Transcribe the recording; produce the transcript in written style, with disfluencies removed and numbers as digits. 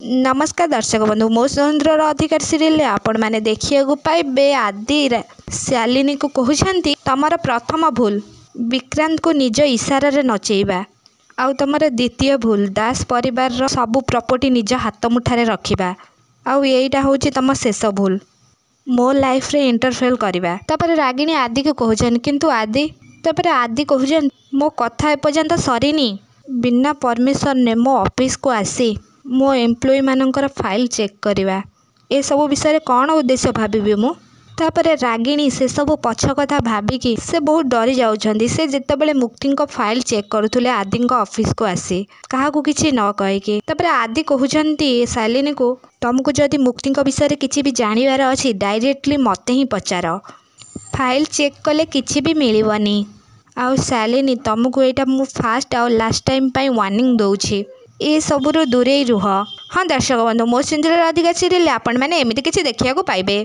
नमस्कार दर्शक बंधु मो सुरेंद्र अधिकार सीरियल आपण मैंने देखिए पाइबे आदि शालिनी को कहते तमर प्रथम भूल विक्रांत को निज इशारे नचेबा आउ तुम द्वितीय भूल दास परिवार सबू प्रॉपर्टी निज हाथ मुठारे रखा आउ यहीटा हूँ तुम शेष भूल मो लाइफ रे इंटरफेयर करवा। तापर रागिणी आदि को कहते किंतु आदि तापर आदि कहते मो कथा एपर्यंत सरीनी बिना परमिशन ने मो ऑफिस को आसी मो एम्प्लॉय मानकर फाइल चेक करवा ए सब विषय कौन उद्देश्य भाभी मु। तापर रागिणी से सब पछ कथा भाविकी से बहुत डरी जाउछंदी। से जेतेबेले मुक्ति फाइल चेक करुले आदि ऑफिस को आसी क्या किसी न कहीकि तापर आदि कहते शालिनी को तुमको जदि मुक्ति विषय किसी भी जानवर अच्छी डायरेक्टली मते ही पचार फाइल चेक कले किसी भी मिलनी आउ शालिनी तुमको यहाँ मु फास्ट आउ लास्ट टाइम वार्निंग दौची ये सबुरु दूरे रुह। हाँ दर्शक बंधु मो सुरेंद्र अधिकार सीरियल आपण मैंने एमती किसी देखा पाइबे।